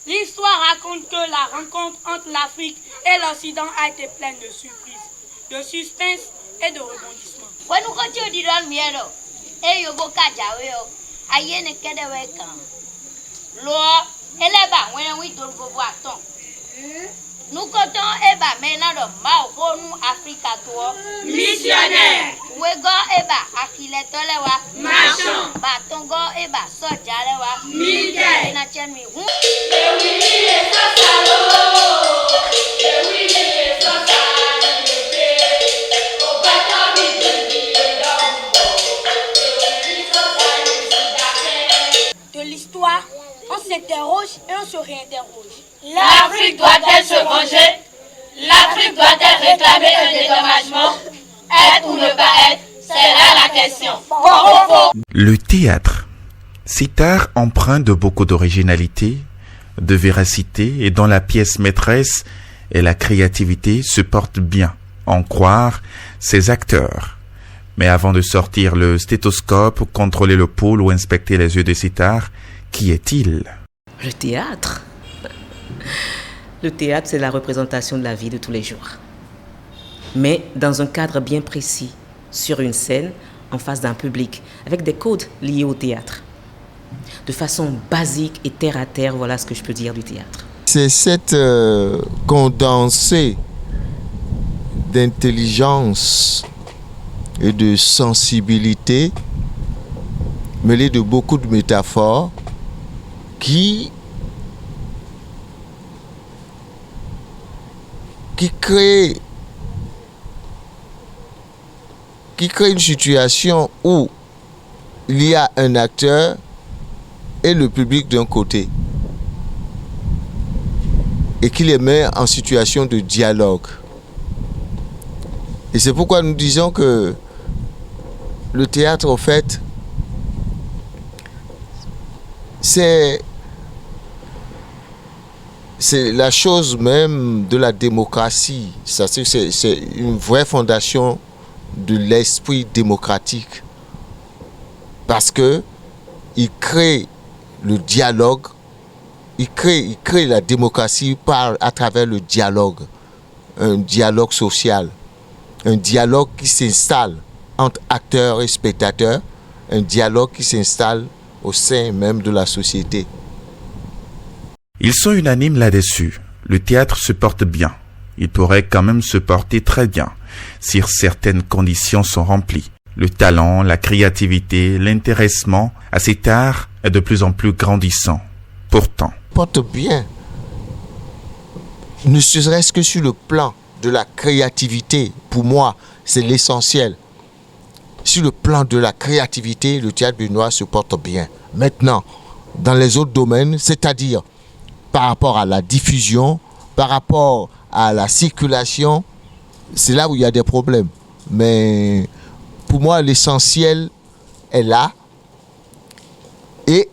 L'histoire raconte que la rencontre entre l'Afrique et l'Occident a été pleine de surprises, de suspense et de rebondissements. Nous comptons maintenant de Mao nous Africa toi missionnaire Wego Akiletelewa marchand Batongo Sojalewa militaire Enachemi De l'histoire, on s'interroge et on se réinterroge. L'Afrique doit-elle se venger? L'Afrique doit-elle réclamer un dédommagement? Être ou ne pas être, c'est là la question. Le théâtre. Cet art empreint de beaucoup d'originalité, de véracité et dont la pièce maîtresse et la créativité se portent bien, en croire ses acteurs. Mais avant de sortir le stéthoscope, contrôler le pouls ou inspecter les yeux de cet art, qui est-il? Le théâtre. Le théâtre, c'est la représentation de la vie de tous les jours. Mais dans un cadre bien précis, sur une scène, en face d'un public, avec des codes liés au théâtre. De façon basique et terre à terre, voilà ce que je peux dire du théâtre. C'est cette condensée d'intelligence et de sensibilité, mêlée de beaucoup de métaphores, qui crée une situation où il y a un acteur et le public d'un côté et qui les met en situation de dialogue. Et c'est pourquoi nous disons que le théâtre, en fait, c'est la chose même de la démocratie. C'est une vraie fondation de l'esprit démocratique. Parce que il crée le dialogue, il crée la démocratie à travers le dialogue. Un dialogue social. Un dialogue qui s'installe entre acteurs et spectateurs. Un dialogue qui s'installe au sein même de la société. Ils sont unanimes là-dessus. Le théâtre se porte bien. Il pourrait quand même se porter très bien si certaines conditions sont remplies. Le talent, la créativité, l'intéressement à cet art est de plus en plus grandissant. Pourtant, porte bien, ne serait-ce que sur le plan de la créativité, pour moi, c'est l'essentiel. Sur le plan de la créativité, le théâtre béninois se porte bien. Maintenant, dans les autres domaines, c'est-à-dire par rapport à la diffusion, par rapport à la circulation, c'est là où il y a des problèmes. Mais pour moi, l'essentiel est là. Et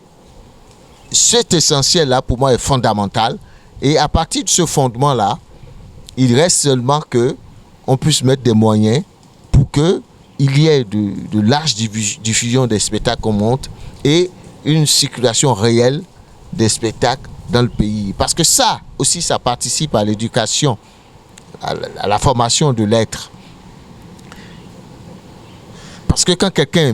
cet essentiel-là, pour moi, est fondamental. Et à partir de ce fondement-là, il reste seulement qu'on puisse mettre des moyens pour qu'il y ait de larges diffusions des spectacles qu'on monte et une circulation réelle des spectacles dans le pays. Parce que ça aussi, ça participe à l'éducation, à la formation de l'être. Parce que quand quelqu'un,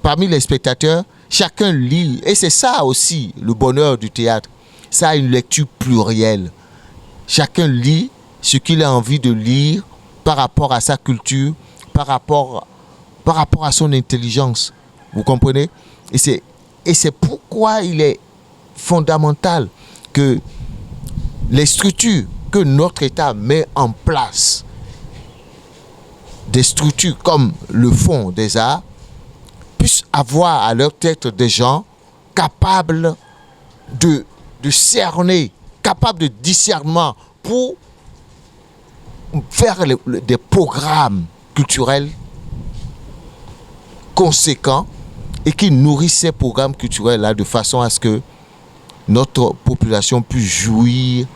parmi les spectateurs, chacun lit, et c'est ça aussi le bonheur du théâtre, ça a une lecture plurielle. Chacun lit ce qu'il a envie de lire par rapport à sa culture, par rapport à son intelligence. Vous comprenez? Et c'est pourquoi il est fondamental que les structures que notre État met en place, des structures comme le Fonds des Arts, puissent avoir à leur tête des gens capables de cerner, capables de discernement pour faire des programmes culturels conséquents et qui nourrissent ces programmes culturels-là de façon à ce que notre population puisse jouir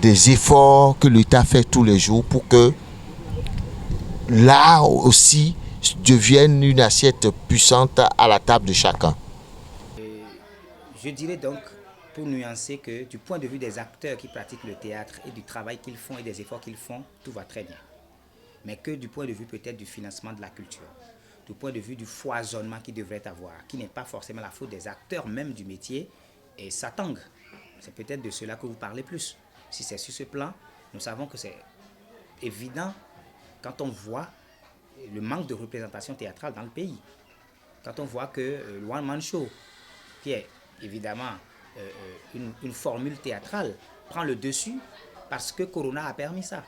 des efforts que l'État fait tous les jours pour que l'art aussi devienne une assiette puissante à la table de chacun. Je dirais donc pour nuancer que du point de vue des acteurs qui pratiquent le théâtre et du travail qu'ils font et des efforts qu'ils font, tout va très bien. Mais que du point de vue peut-être du financement de la culture, du point de vue du foisonnement qu'ils devraient avoir, qui n'est pas forcément la faute des acteurs même du métier, et ça tangue. C'est peut-être de cela que vous parlez plus. Si c'est sur ce plan, nous savons que c'est évident quand on voit le manque de représentation théâtrale dans le pays. Quand on voit que le One Man Show, qui est évidemment une formule théâtrale, prend le dessus parce que Corona a permis ça.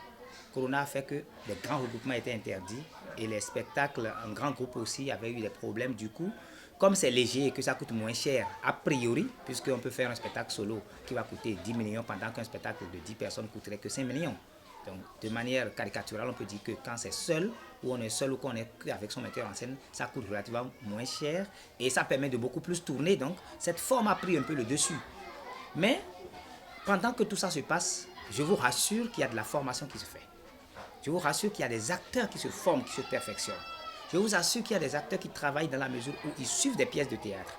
Corona a fait que les grands regroupements étaient interdits et les spectacles en grand groupe aussi avaient eu des problèmes. Du coup, comme c'est léger et que ça coûte moins cher, a priori, puisqu'on peut faire un spectacle solo qui va coûter 10 millions pendant qu'un spectacle de 10 personnes coûterait que 5 millions. Donc, de manière caricaturale, on peut dire que quand c'est seul, ou on est seul, ou qu'on est avec son metteur en scène, ça coûte relativement moins cher et ça permet de beaucoup plus tourner. Donc, cette forme a pris un peu le dessus. Mais, pendant que tout ça se passe, je vous rassure qu'il y a de la formation qui se fait. Je vous rassure qu'il y a des acteurs qui se forment, qui se perfectionnent. Je vous assure qu'il y a des acteurs qui travaillent dans la mesure où ils suivent des pièces de théâtre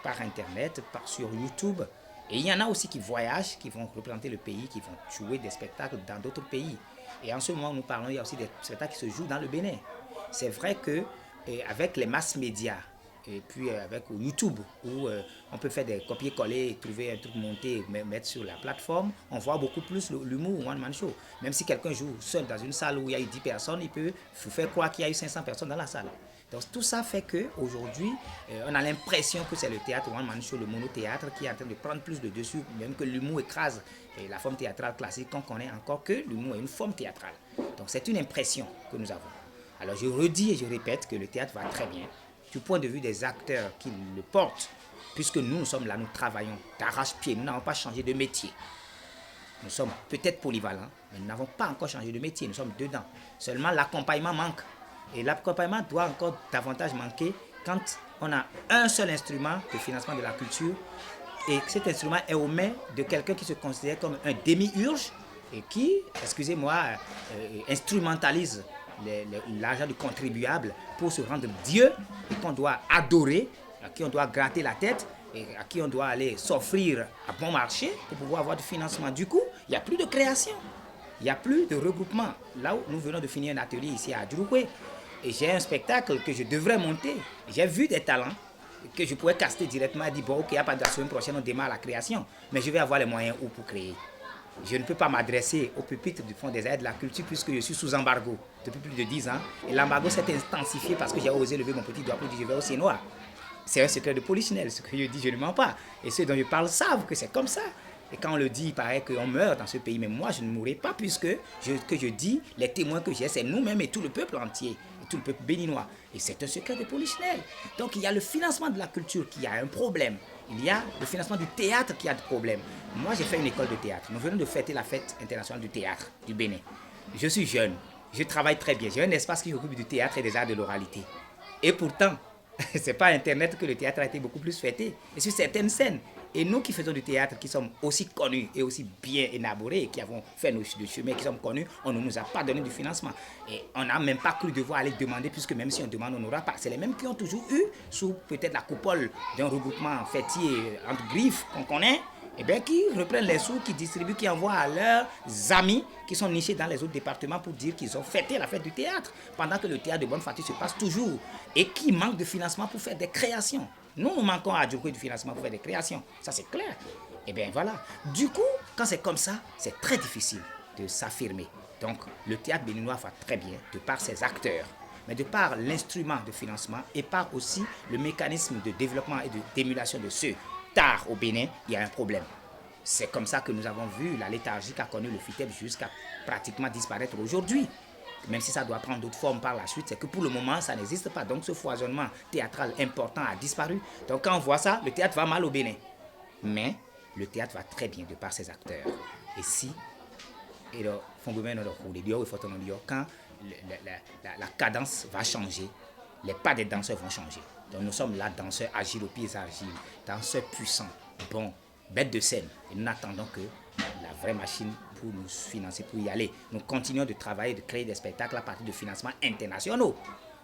par Internet, sur YouTube. Et il y en a aussi qui voyagent, qui vont représenter le pays, qui vont jouer des spectacles dans d'autres pays. Et en ce moment où nous parlons, il y a aussi des spectacles qui se jouent dans le Bénin. C'est vrai qu'avec les mass médias, et puis avec YouTube, où on peut faire des copier-coller, trouver un truc monté, mettre sur la plateforme, on voit beaucoup plus l'humour One Man Show. Même si quelqu'un joue seul dans une salle où il y a eu 10 personnes, il peut vous faire croire qu'il y a eu 500 personnes dans la salle. Donc tout ça fait qu'aujourd'hui, on a l'impression que c'est le théâtre One Man Show, le monothéâtre, qui est en train de prendre plus de dessus, même que l'humour écrase la forme théâtrale classique, qu'on connaît encore que l'humour est une forme théâtrale. Donc c'est une impression que nous avons. Alors je redis et je répète que le théâtre va très bien, du point de vue des acteurs qui le portent, puisque nous sommes là, nous travaillons d'arrache-pied, nous n'avons pas changé de métier. Nous sommes peut-être polyvalents, mais nous n'avons pas encore changé de métier, nous sommes dedans. Seulement l'accompagnement manque. Et l'accompagnement doit encore davantage manquer quand on a un seul instrument de financement de la culture et que cet instrument est aux mains de quelqu'un qui se considère comme un démiurge et qui, excusez-moi, instrumentalise l'argent du contribuable pour se rendre Dieu et qu'on doit adorer, à qui on doit gratter la tête et à qui on doit aller s'offrir à bon marché pour pouvoir avoir du financement. Du coup, il n'y a plus de création, il n'y a plus de regroupement. Là où nous venons de finir un atelier ici à Djoukoué, et j'ai un spectacle que je devrais monter. J'ai vu des talents que je pourrais caster directement et dire, bon, ok, à partir de la semaine prochaine, on démarre la création. Mais je vais avoir les moyens où pour créer. Je ne peux pas m'adresser au pupitre du Fonds des aides de la culture puisque je suis sous embargo depuis plus de 10 ans. Et l'embargo s'est intensifié parce que j'ai osé lever mon petit doigt pour dire, je vais au Sénois. C'est un secret de polichinelle. Ce que je dis, je ne mens pas. Et ceux dont je parle savent que c'est comme ça. Et quand on le dit, il paraît qu'on meurt dans ce pays. Mais moi, je ne mourrai pas puisque je dis, les témoins que j'ai, c'est nous-mêmes et tout le peuple entier, et tout le peuple béninois. Et c'est un secret de polichinelle. Donc il y a le financement de la culture qui a un problème. Il y a le financement du théâtre qui a des problèmes. Moi, j'ai fait une école de théâtre. Nous venons de fêter la fête internationale du théâtre du Bénin. Je suis jeune. Je travaille très bien. J'ai un espace qui s'occupe du théâtre et des arts de l'oralité. Et pourtant, c'est pas Internet que le théâtre a été beaucoup plus fêté. Et sur certaines scènes. Et nous qui faisons du théâtre, qui sommes aussi connus et aussi bien élaborés, qui avons fait nos chemins, qui sommes connus, on ne nous a pas donné du financement. Et on n'a même pas cru devoir aller demander, puisque même si on demande, on n'aura pas. C'est les mêmes qui ont toujours eu, sous peut-être la coupole d'un regroupement fêtier entre griffes qu'on connaît, et bien qui reprennent les sous, qui distribuent, qui envoient à leurs amis qui sont nichés dans les autres départements pour dire qu'ils ont fêté la fête du théâtre, pendant que le théâtre de Bonne-Fatih se passe toujours, et qui manque de financement pour faire des créations. Nous manquons à Djoukoué du financement pour faire des créations, ça c'est clair. Et bien voilà, du coup, quand c'est comme ça, c'est très difficile de s'affirmer. Donc le théâtre béninois va très bien, de par ses acteurs, mais de par l'instrument de financement et par aussi le mécanisme de développement et d'émulation de ce tard au Bénin, il y a un problème. C'est comme ça que nous avons vu la léthargie qu'a connue le FITEB jusqu'à pratiquement disparaître aujourd'hui. Même si ça doit prendre d'autres formes par la suite, c'est que pour le moment, ça n'existe pas. Donc ce foisonnement théâtral important a disparu. Donc quand on voit ça, le théâtre va mal au Bénin. Mais le théâtre va très bien de par ses acteurs. Et si, quand la cadence va changer, les pas des danseurs vont changer. Donc nous sommes là, danseurs agiles aux pieds agiles, danseurs puissants, bons, bêtes de scène. Et nous n'attendons que la vraie machine pour nous financer, pour y aller. Nous continuons de travailler, de créer des spectacles à partir de financements internationaux.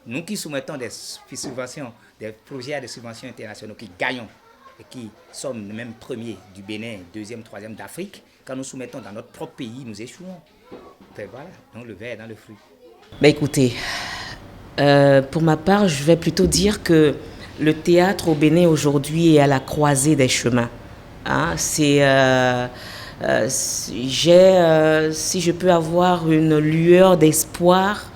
Nous qui soumettons des subventions, des projets à des subventions internationaux, qui gagnons qui sommes même premiers du Bénin, deuxième, troisième d'Afrique, quand nous soumettons dans notre propre pays, nous échouons. Enfin, voilà, donc le verre est dans le fruit. Ben écoutez, pour ma part, je vais plutôt dire que le théâtre au Bénin aujourd'hui est à la croisée des chemins. Hein, si je peux avoir une lueur d'espoir,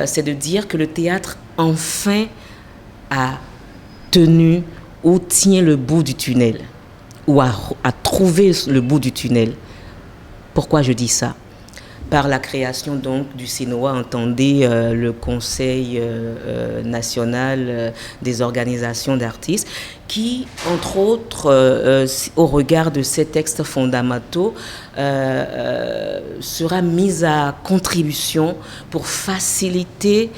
c'est de dire que le théâtre enfin a tenu ou tient le bout du tunnel, ou a trouvé le bout du tunnel. Pourquoi je dis ça? Par la création donc du CNOA, entendez le Conseil national des organisations d'artistes, qui, entre autres, au regard de ces textes fondamentaux, sera mise à contribution pour faciliter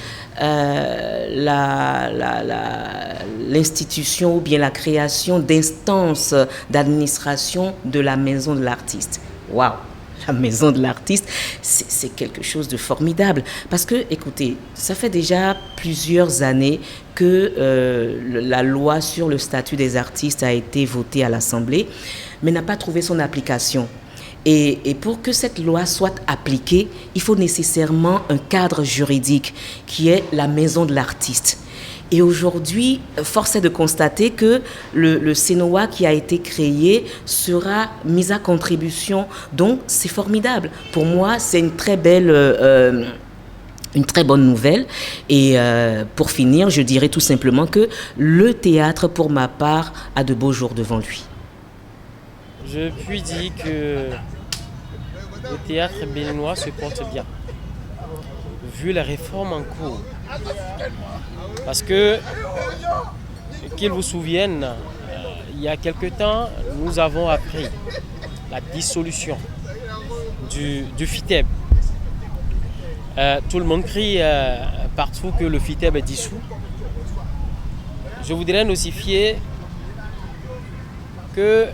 l'institution ou bien la création d'instances d'administration de la maison de l'artiste. Waouh! La maison de l'artiste, c'est quelque chose de formidable. Parce que, écoutez, ça fait déjà plusieurs années que la loi sur le statut des artistes a été votée à l'Assemblée, mais n'a pas trouvé son application. Et pour que cette loi soit appliquée, il faut nécessairement un cadre juridique qui est la maison de l'artiste. Et aujourd'hui, force est de constater que le CNOA qui a été créé sera mis à contribution. Donc, c'est formidable. Pour moi, c'est une très bonne nouvelle. Et pour finir, je dirais tout simplement que le théâtre, pour ma part, a de beaux jours devant lui. Je puis dire que le théâtre béninois se porte bien, vu les réformes en cours. Parce que, qu'ils vous souviennent, il y a quelque temps, nous avons appris la dissolution du FITEB. Tout le monde crie partout que le FITEB est dissous. Je voudrais notifier que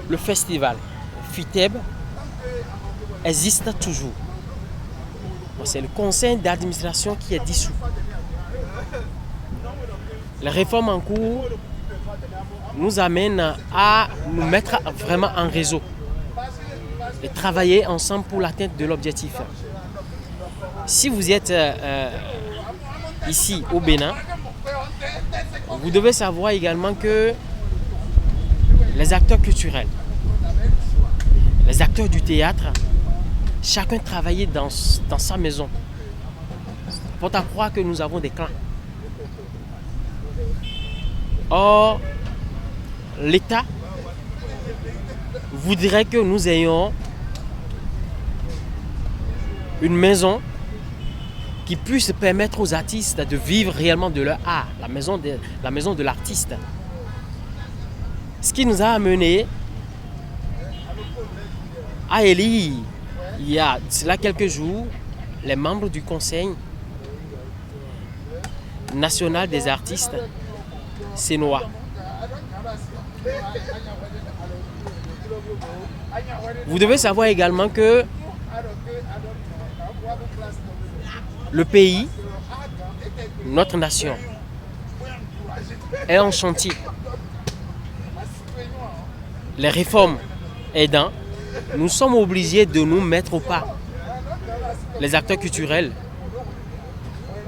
le festival FITEB existe toujours. C'est le conseil d'administration qui est dissous. Les réformes en cours nous amènent à nous mettre vraiment en réseau et travailler ensemble pour l'atteinte de l'objectif. Si vous êtes ici au Bénin, vous devez savoir également que les acteurs culturels, les acteurs du théâtre, chacun travaillait dans sa maison. Pour à croire que nous avons des clans. Or, l'État voudrait que nous ayons une maison qui puisse permettre aux artistes de vivre réellement de leur art, la maison de l'artiste. Ce qui nous a amené à élire, il y a cela quelques jours, les membres du Conseil national des artistes, CNOA. Vous devez savoir également que le pays, notre nation, est en chantier. Les réformes aidant, nous sommes obligés de nous mettre au pas, les acteurs culturels,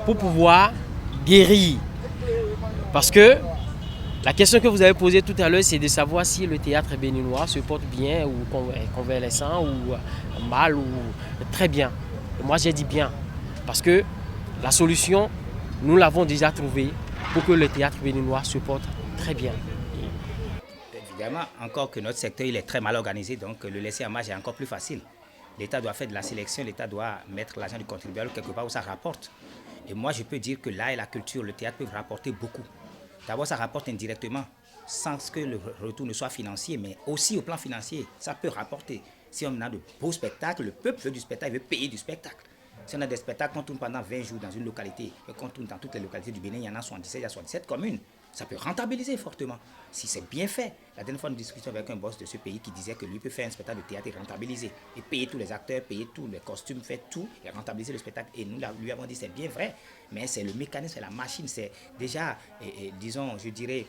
pour pouvoir guérir. Parce que la question que vous avez posée tout à l'heure, c'est de savoir si le théâtre béninois se porte bien ou convalescent ou mal ou très bien. Et moi, j'ai dit bien. Parce que la solution, nous l'avons déjà trouvée pour que le théâtre béninois se porte très bien. Évidemment, encore que notre secteur il est très mal organisé, donc le laisser en marge est encore plus facile. L'État doit faire de la sélection, l'État doit mettre l'argent du contribuable quelque part où ça rapporte. Et moi, je peux dire que l'art et la culture, le théâtre peuvent rapporter beaucoup. D'abord, ça rapporte indirectement, sans que le retour ne soit financier, mais aussi au plan financier, ça peut rapporter. Si on a de beaux spectacles, le peuple veut du spectacle, il veut payer du spectacle. Si on a des spectacles qu'on tourne pendant 20 jours dans une localité, et qu'on tourne dans toutes les localités du Bénin, il y en a 77, il y a 77 communes, ça peut rentabiliser fortement, si c'est bien fait. La dernière fois, une discussion avec un boss de ce pays qui disait que lui peut faire un spectacle de théâtre et rentabiliser, et payer tous les acteurs, payer tous les costumes, faire tout, et rentabiliser le spectacle. Et nous lui avons dit, c'est bien vrai, mais c'est le mécanisme, c'est la machine, c'est déjà, disons, je dirais,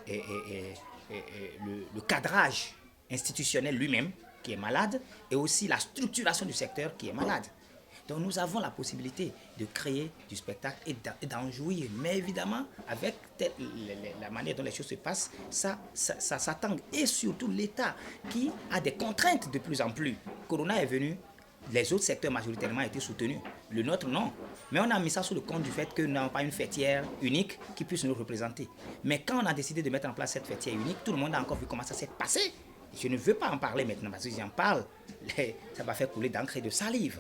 le cadrage institutionnel lui-même qui est malade et aussi la structuration du secteur qui est malade. Donc nous avons la possibilité de créer du spectacle et d'en jouir. Mais évidemment, avec la manière dont les choses se passent, ça tangue. Et surtout l'État qui a des contraintes de plus en plus. Corona est venu, les autres secteurs majoritairement ont été soutenus. Le nôtre, non. Mais on a mis ça sous le compte du fait que nous n'avons pas une fêtière unique qui puisse nous représenter. Mais quand on a décidé de mettre en place cette fêtière unique, tout le monde a encore vu comment ça s'est passé. Je ne veux pas en parler maintenant parce que si j'en parle, ça va faire couler d'encre et de salive.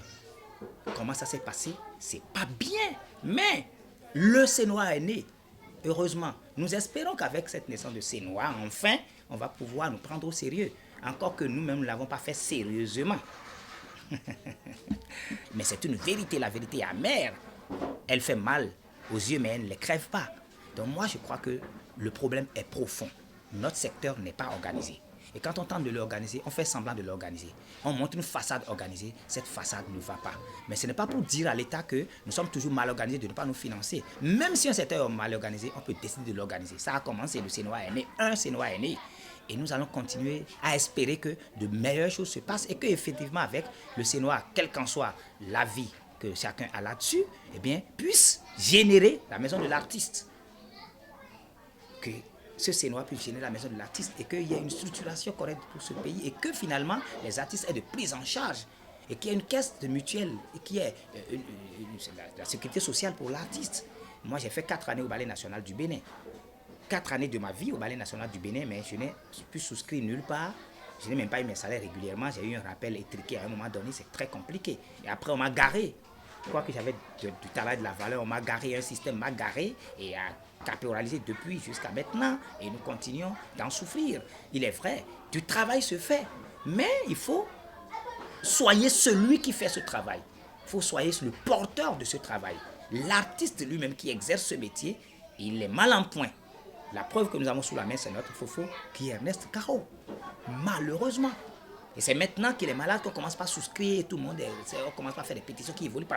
Comment ça s'est passé, c'est pas bien. Mais le Sénois est né. Heureusement, nous espérons qu'avec cette naissance de Sénois, enfin, on va pouvoir nous prendre au sérieux. Encore que nous-mêmes ne l'avons pas fait sérieusement. Mais c'est une vérité, la vérité est amère. Elle fait mal aux yeux, mais elle ne les crève pas. Donc moi, je crois que le problème est profond. Notre secteur n'est pas organisé. Et quand on tente de l'organiser, on fait semblant de l'organiser. On montre une façade organisée, cette façade ne va pas. Mais ce n'est pas pour dire à l'État que nous sommes toujours mal organisés de ne pas nous financer. Même si un secteur est mal organisé, on peut décider de l'organiser. Ça a commencé, le Sénois est né, un Sénois est né. Et nous allons continuer à espérer que de meilleures choses se passent et qu'effectivement avec le Sénois, quelle qu'en soit l'avis que chacun a là-dessus, eh bien, puisse générer la maison de l'artiste. Que ce Sénois puisse générer la maison de l'artiste et qu'il y ait une structuration correcte pour ce pays et que finalement les artistes aient de prise en charge et qu'il y ait une caisse de mutuelle et qu'il y ait la sécurité sociale pour l'artiste. Moi, j'ai fait 4 années au Ballet National du Bénin. 4 années de ma vie au Ballet National du Bénin, mais je n'ai pu souscrire nulle part. Je n'ai même pas eu mes salaires régulièrement. J'ai eu un rappel étriqué à un moment donné, c'est très compliqué. Et après, on m'a garé. Je crois que j'avais du talent et de la valeur. On m'a garé, un système m'a garé et a caporalisé depuis jusqu'à maintenant. Et nous continuons d'en souffrir. Il est vrai, du travail se fait. Mais il faut soigner celui qui fait ce travail. Il faut soigner le porteur de ce travail. L'artiste lui-même qui exerce ce métier, il est mal en point. La preuve que nous avons sous la main, c'est notre fofo qui est Ernest Caro. Malheureusement. Et c'est maintenant qu'il est malade qu'on commence pas à souscrire et tout le monde, on commence pas à faire des pétitions qui évoluent.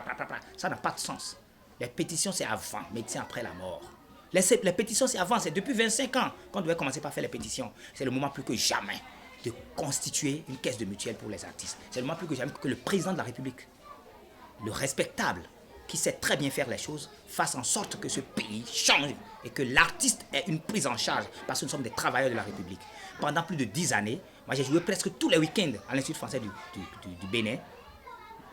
Ça n'a pas de sens. Les pétitions, c'est avant, médecin après la mort. Les pétitions, c'est avant, c'est depuis 25 ans qu'on devait commencer par faire les pétitions. C'est le moment plus que jamais de constituer une caisse de mutuelle pour les artistes. C'est le moment plus que jamais que le président de la République, le respectable, qui sait très bien faire les choses, fasse en sorte que ce pays change et que l'artiste ait une prise en charge parce que nous sommes des travailleurs de la République. Pendant plus de 10 années, moi j'ai joué presque tous les week-ends à l'Institut français du Bénin,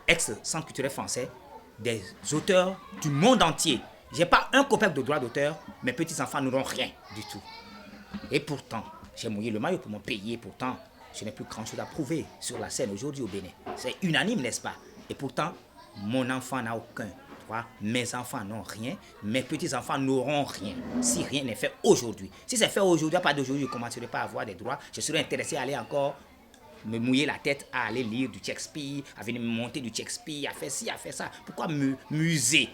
ex-centre culturel français, des auteurs du monde entier. J'ai pas un copec de droit d'auteur, mes petits-enfants n'auront rien du tout. Et pourtant, j'ai mouillé le maillot pour mon pays et pourtant, je n'ai plus grand-chose à prouver sur la scène aujourd'hui au Bénin. C'est unanime, n'est-ce pas? Et pourtant, mon enfant n'a aucun droit, mes enfants n'ont rien, mes petits-enfants n'auront rien, si rien n'est fait aujourd'hui. Si c'est fait aujourd'hui, à part d'aujourd'hui, je ne commencerai pas à avoir des droits, je serais intéressé à aller encore me mouiller la tête, à aller lire du Shakespeare, à venir me monter du Shakespeare, à faire ci, à faire ça. Pourquoi me muser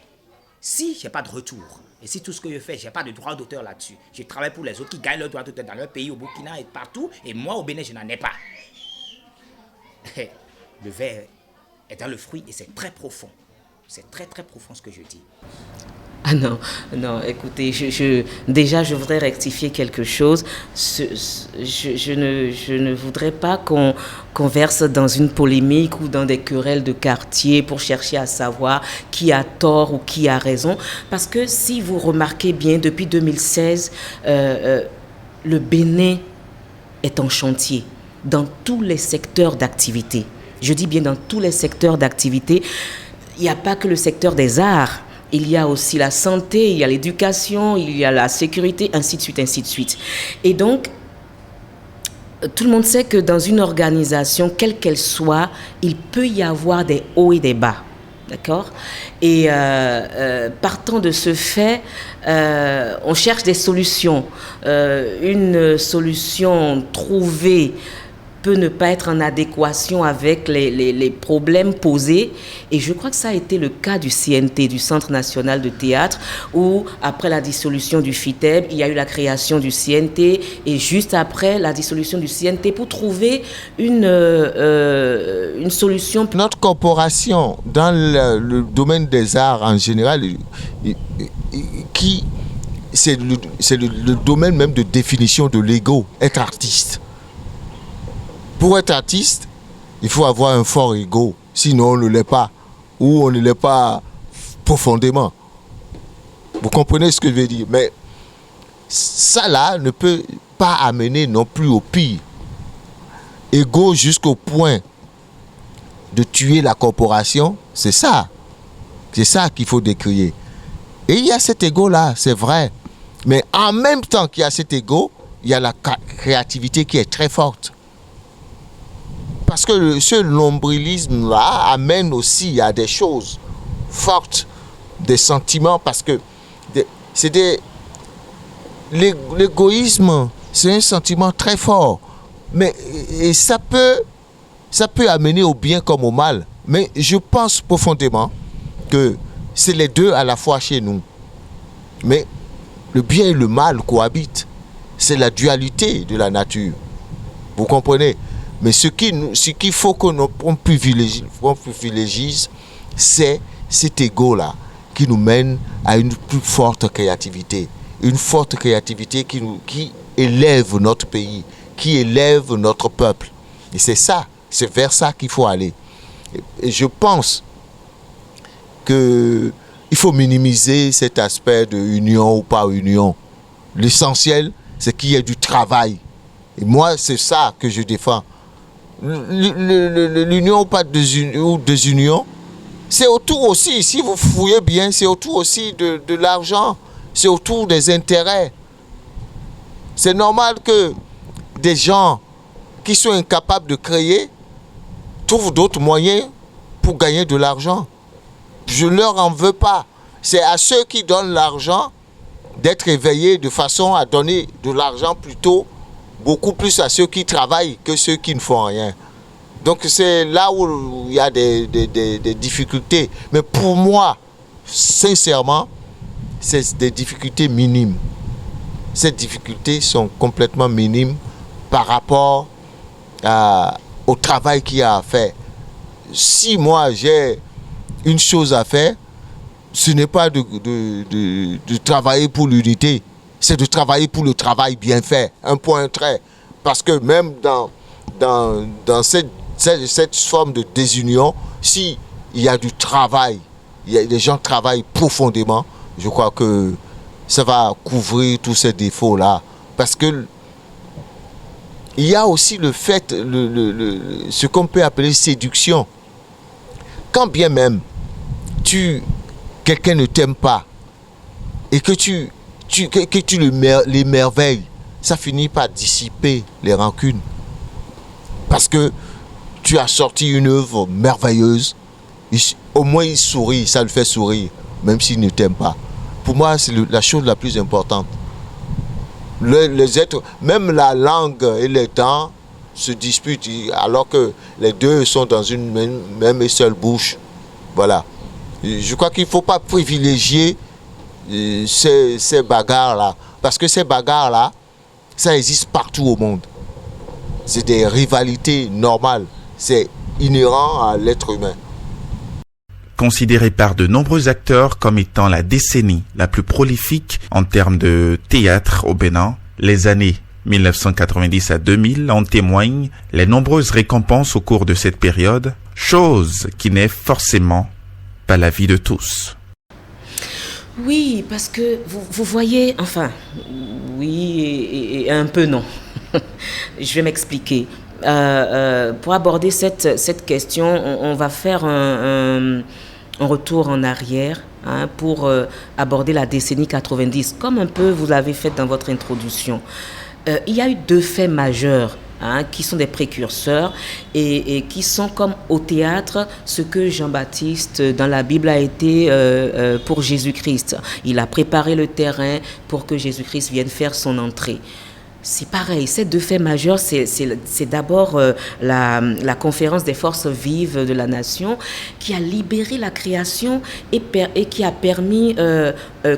si je n'ai pas de retour? Et si tout ce que je fais, je n'ai pas de droit d'auteur là-dessus. Je travaille pour les autres qui gagnent leur droit d'auteur dans leur pays, au Burkina et partout, et moi au Bénin, je n'en ai pas. Le verre est dans le fruit et c'est très profond. C'est très très profond ce que je dis. Ah non, non, écoutez, déjà je voudrais rectifier quelque chose. Je ne voudrais pas qu'on verse dans une polémique ou dans des querelles de quartier pour chercher à savoir qui a tort ou qui a raison. Parce que si vous remarquez bien, depuis 2016, le Bénin est en chantier dans tous les secteurs d'activité. Je dis bien dans tous les secteurs d'activité. Il n'y a pas que le secteur des arts. Il y a aussi la santé, il y a l'éducation, il y a la sécurité, ainsi de suite, ainsi de suite. Et donc, tout le monde sait que dans une organisation, quelle qu'elle soit, il peut y avoir des hauts et des bas. D'accord? Et partant de ce fait, on cherche des solutions. Une solution trouvée peut ne pas être en adéquation avec les problèmes posés. Et je crois que ça a été le cas du CNT, du Centre National de Théâtre, où après la dissolution du FITEB, il y a eu la création du CNT, et juste après la dissolution du CNT, pour trouver une solution. Notre corporation, dans le domaine des arts en général, qui c'est le domaine même de définition de l'ego, être artiste. Pour être artiste, il faut avoir un fort ego, sinon on ne l'est pas, ou on ne l'est pas profondément. Vous comprenez ce que je veux dire? Mais ça là ne peut pas amener non plus au pire. Ego jusqu'au point de tuer la corporation, c'est ça. C'est ça qu'il faut décrier. Et il y a cet ego-là, c'est vrai. Mais en même temps qu'il y a cet ego, il y a la créativité qui est très forte. Parce que ce nombrilisme-là amène aussi à des choses fortes, des sentiments, parce que l'égoïsme, c'est un sentiment très fort. Mais et ça peut amener au bien comme au mal. Mais je pense profondément que c'est les deux à la fois chez nous. Mais le bien et le mal cohabitent. C'est la dualité de la nature. Vous comprenez? Mais ce qu'il faut qu'on privilégie, c'est cet ego-là qui nous mène à une plus forte créativité. Une forte créativité qui élève notre pays, qui élève notre peuple. Et c'est ça, c'est vers ça qu'il faut aller. Et je pense qu'il faut minimiser cet aspect de union ou pas union. L'essentiel, c'est qu'il y ait du travail. Et moi, c'est ça que je défends. L'union ou pas désunion, c'est autour aussi, si vous fouillez bien, c'est autour aussi de l'argent, c'est autour des intérêts. C'est normal que des gens qui sont incapables de créer trouvent d'autres moyens pour gagner de l'argent. Je ne leur en veux pas. C'est à ceux qui donnent l'argent d'être éveillés de façon à donner de l'argent plutôt beaucoup plus à ceux qui travaillent que ceux qui ne font rien. Donc c'est là où il y a des difficultés. Mais pour moi, sincèrement, c'est des difficultés minimes. Ces difficultés sont complètement minimes par rapport au travail qu'il y a à faire. Si moi j'ai une chose à faire, ce n'est pas de travailler pour l'unité, c'est de travailler pour le travail bien fait, un point, un trait. Parce que même dans cette forme de désunion, s'il y a du travail, les gens travaillent profondément, je crois que ça va couvrir tous ces défauts-là. Parce que il y a aussi le fait, ce qu'on peut appeler séduction. Quand bien même quelqu'un ne t'aime pas et que tu l'émerveilles, ça finit par dissiper les rancunes. Parce que tu as sorti une œuvre merveilleuse, au moins il sourit, ça le fait sourire, même s'il ne t'aime pas. Pour moi, c'est la chose la plus importante. Les êtres, même la langue et les temps se disputent, alors que les deux sont dans une même et seule bouche. Voilà. Je crois qu'il ne faut pas privilégier ces bagarres-là. Parce que ces bagarres-là, ça existe partout au monde. C'est des rivalités normales. C'est inhérent à l'être humain. Considéré par de nombreux acteurs comme étant la décennie la plus prolifique en termes de théâtre au Bénin, les années 1990 à 2000 en témoignent les nombreuses récompenses au cours de cette période, chose qui n'est forcément pas l'avis de tous. Oui, parce que vous voyez, enfin, oui et un peu non. Je vais m'expliquer. Pour aborder cette question, on va faire un retour en arrière pour aborder la décennie 90, comme un peu vous l'avez fait dans votre introduction. Il y a eu deux faits majeurs qui sont des précurseurs et qui sont comme au théâtre ce que Jean-Baptiste dans la Bible a été pour Jésus-Christ. Il a préparé le terrain pour que Jésus-Christ vienne faire son entrée. C'est pareil, ces deux faits majeurs, c'est d'abord la conférence des forces vives de la nation qui a libéré la création et qui a permis,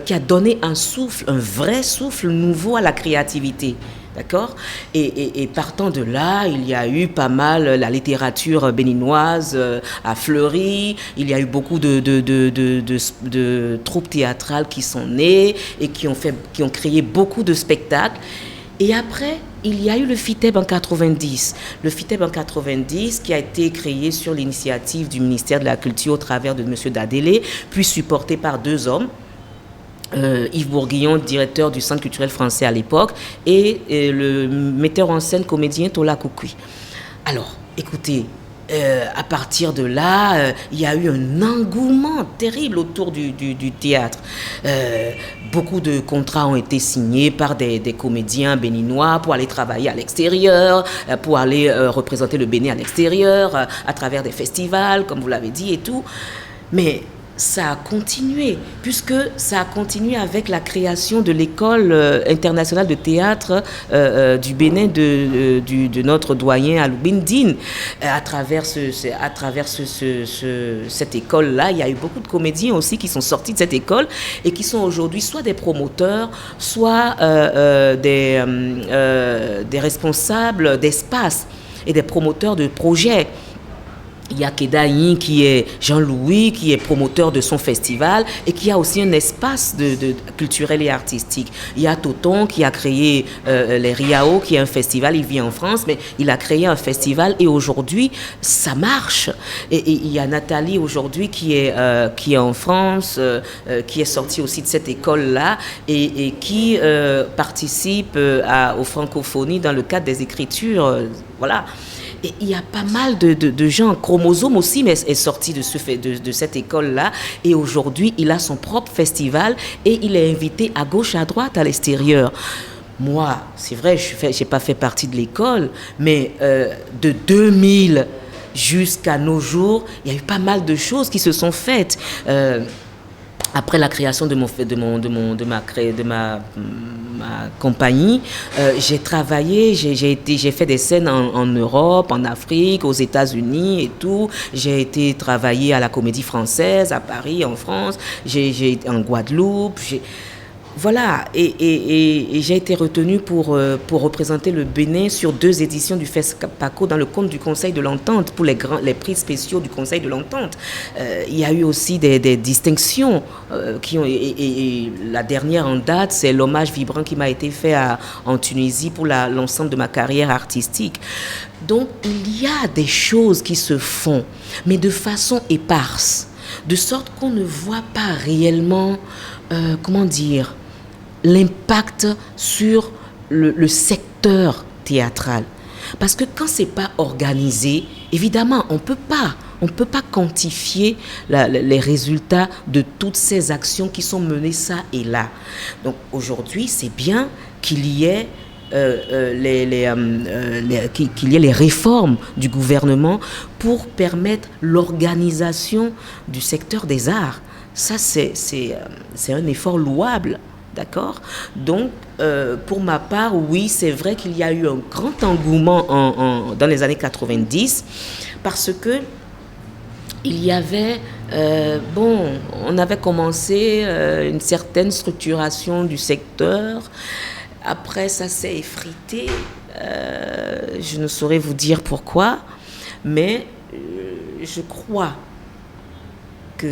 qui a donné un souffle, un vrai souffle nouveau à la créativité. D'accord ? Et partant de là, il y a eu pas mal, la littérature béninoise a fleuri, il y a eu beaucoup de troupes théâtrales qui sont nées et qui ont créé beaucoup de spectacles. Et après, il y a eu le FITEB en 90. Le FITEB en 90 qui a été créé sur l'initiative du ministère de la Culture au travers de M. Dadélé, puis supporté par 2 hommes. Yves Bourguignon, directeur du Centre culturel français à l'époque, et le metteur en scène comédien Tola Koukoui. Alors, écoutez, à partir de là, il y a eu un engouement terrible autour du théâtre. Beaucoup de contrats ont été signés par des comédiens béninois pour aller travailler à l'extérieur, pour aller représenter le Bénin à l'extérieur, à travers des festivals, comme vous l'avez dit et tout. Mais ça a continué, puisque ça a continué avec la création de l'école internationale de théâtre du Bénin de notre doyen Aloubine. À travers cette école-là, il y a eu beaucoup de comédiens aussi qui sont sortis de cette école et qui sont aujourd'hui soit des promoteurs, soit des responsables d'espace et des promoteurs de projets. Il y a Kedaïn qui est Jean-Louis, qui est promoteur de son festival et qui a aussi un espace culturel et artistique. Il y a Toton qui a créé les Riao, qui est un festival, il vit en France, mais il a créé un festival et aujourd'hui, ça marche. Et il y a Nathalie aujourd'hui qui est en France, qui est sortie aussi de cette école-là et qui participe aux francophonies dans le cadre des écritures. Voilà. Et il y a pas mal de gens. Chromosome aussi mais est sorti de cette école-là. Et aujourd'hui, il a son propre festival et il est invité à gauche, à droite, à l'extérieur. Moi, c'est vrai, je n'ai pas fait partie de l'école, mais de 2000 jusqu'à nos jours, il y a eu pas mal de choses qui se sont faites. Après la création de ma compagnie, j'ai travaillé, j'ai fait des scènes en Europe, en Afrique, aux États-Unis et tout. J'ai été travailler à la Comédie Française, à Paris, en France. J'ai en Guadeloupe. Voilà, et j'ai été retenue pour représenter le Bénin sur 2 éditions du FESPACO dans le compte du Conseil de l'Entente, pour les prix spéciaux du Conseil de l'Entente. Il y a eu aussi des distinctions et la dernière en date, c'est l'hommage vibrant qui m'a été fait en Tunisie pour l'ensemble de ma carrière artistique. Donc, il y a des choses qui se font, mais de façon éparse, de sorte qu'on ne voit pas réellement, l'impact sur le secteur théâtral. Parce que quand c'est pas organisé, évidemment, on peut pas quantifier les résultats de toutes ces actions qui sont menées ça et là. Donc aujourd'hui, c'est bien qu'il y ait qu'il y ait les réformes du gouvernement pour permettre l'organisation du secteur des arts. Ça, c'est un effort louable. D'accord ? Donc, pour ma part, oui, c'est vrai qu'il y a eu un grand engouement dans les années 90 parce que il y avait, on avait commencé une certaine structuration du secteur. Après, ça s'est effrité. Je ne saurais vous dire pourquoi, mais je crois que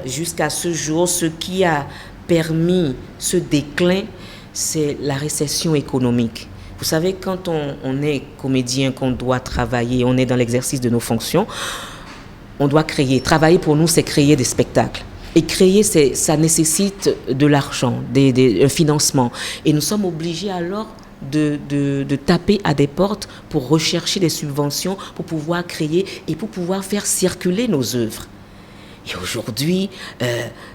jusqu'à ce jour, ce qui a permis ce déclin, c'est la récession économique. Vous savez, quand on est comédien, qu'on doit travailler, on est dans l'exercice de nos fonctions, on doit créer. Travailler pour nous, c'est créer des spectacles. Et créer, ça nécessite de l'argent, un financement. Et nous sommes obligés alors de taper à des portes pour rechercher des subventions, pour pouvoir créer et pour pouvoir faire circuler nos œuvres. Et aujourd'hui,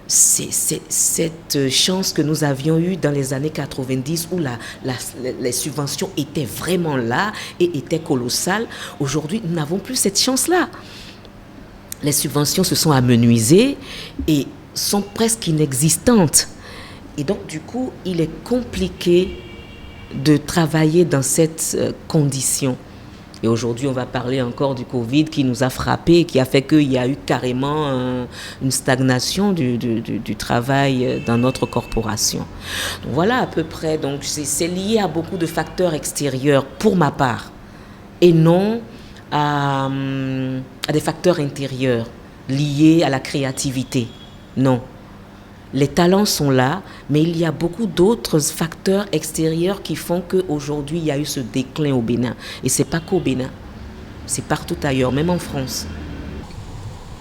c'est cette chance que nous avions eue dans les années 90 où les subventions étaient vraiment là et étaient colossales. Aujourd'hui, nous n'avons plus cette chance-là. Les subventions se sont amenuisées et sont presque inexistantes. Et donc, du coup, il est compliqué de travailler dans cette condition. Et aujourd'hui, on va parler encore du Covid qui nous a frappés, qui a fait qu'il y a eu carrément une stagnation du travail dans notre corporation. Donc voilà à peu près. Donc c'est lié à beaucoup de facteurs extérieurs pour ma part et non à des facteurs intérieurs liés à la créativité. Non. Les talents sont là, mais il y a beaucoup d'autres facteurs extérieurs qui font qu'aujourd'hui, il y a eu ce déclin au Bénin. Et ce n'est pas qu'au Bénin, c'est partout ailleurs, même en France.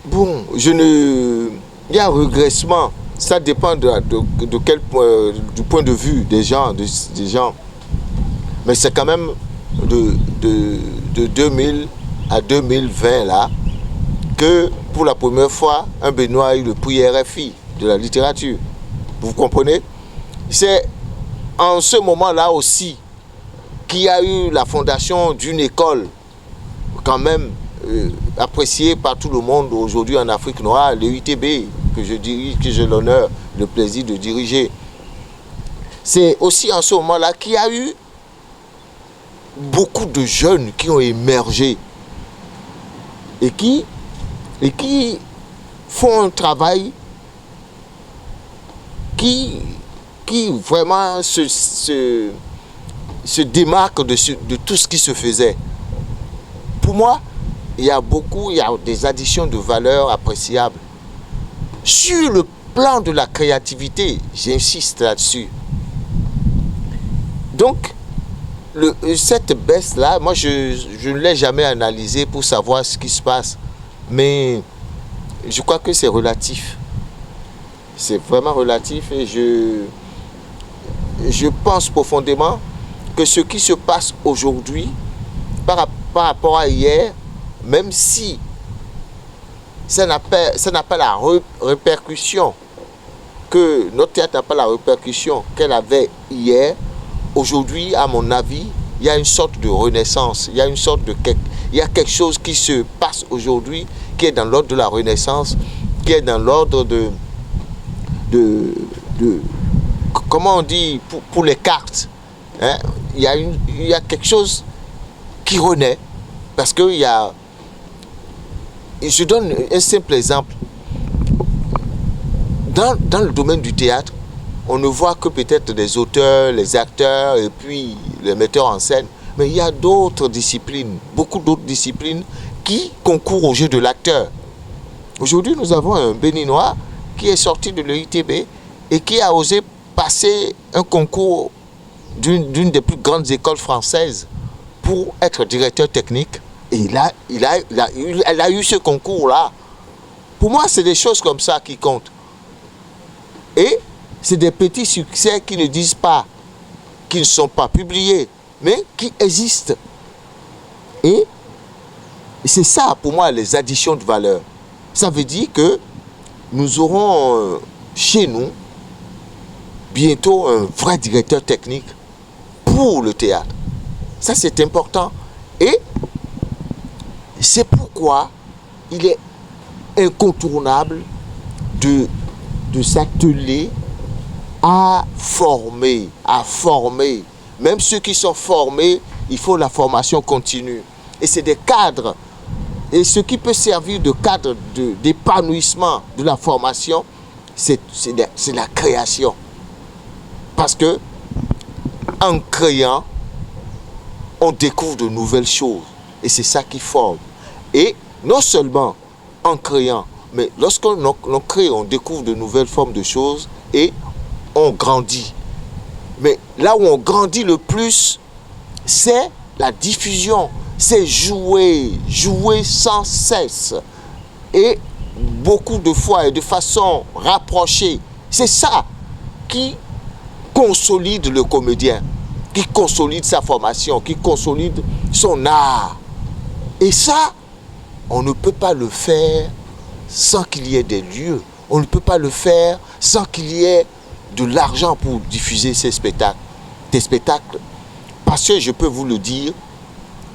Bon, il y a un régressement. Ça dépend de quel point, du point de vue des gens. Mais c'est quand même de 2000 à 2020 là, que pour la première fois, un Béninois a eu le prix RFI de la littérature. Vous comprenez? C'est en ce moment-là aussi qu'il y a eu la fondation d'une école quand même appréciée par tout le monde aujourd'hui en Afrique noire, le UTB, que j'ai l'honneur, le plaisir de diriger. C'est aussi en ce moment-là qu'il y a eu beaucoup de jeunes qui ont émergé et qui font un travail qui vraiment se démarque de tout ce qui se faisait. Pour moi, il y a des additions de valeur appréciables. Sur le plan de la créativité, j'insiste là-dessus. Donc, cette baisse-là, moi, je ne l'ai jamais analysée pour savoir ce qui se passe. Mais je crois que c'est relatif. C'est vraiment relatif et je pense profondément que ce qui se passe aujourd'hui par rapport à hier, même si ça n'a pas la répercussion que notre théâtre n'a pas la répercussion qu'elle avait hier, aujourd'hui, à mon avis, il y a une sorte de renaissance, il y a quelque chose qui se passe aujourd'hui qui est dans l'ordre de la renaissance, qui est dans l'ordre de comment on dit pour les cartes, hein? Il y a quelque chose qui renaît parce que je donne un simple exemple. Dans le domaine du théâtre, on ne voit que peut-être les auteurs, les acteurs et puis les metteurs en scène, mais il y a d'autres disciplines, beaucoup d'autres disciplines qui concourent au jeu de l'acteur. Aujourd'hui, nous avons un Béninois qui est sorti de l'EITB et qui a osé passer un concours d'une des plus grandes écoles françaises pour être directeur technique. Et elle a eu ce concours-là. Pour moi, c'est des choses comme ça qui comptent. Et c'est des petits succès qui ne disent pas, qui ne sont pas publiés, mais qui existent. Et c'est ça, pour moi, les additions de valeur. Ça veut dire que nous aurons chez nous bientôt un vrai directeur technique pour le théâtre. Ça, c'est important. Et c'est pourquoi il est incontournable de s'atteler à former. Même ceux qui sont formés, il faut la formation continue. Et c'est des cadres. Et ce qui peut servir de cadre d'épanouissement de la formation, c'est la création. Parce que en créant, on découvre de nouvelles choses. Et c'est ça qui forme. Et non seulement en créant, mais lorsqu'on crée, on découvre de nouvelles formes de choses et on grandit. Mais là où on grandit le plus, c'est la diffusion. C'est jouer sans cesse. Et beaucoup de fois et de façon rapprochée. C'est ça qui consolide le comédien, qui consolide sa formation, qui consolide son art. Et ça, on ne peut pas le faire sans qu'il y ait des lieux. On ne peut pas le faire sans qu'il y ait de l'argent pour diffuser ces spectacles. Des spectacles. Parce que je peux vous le dire,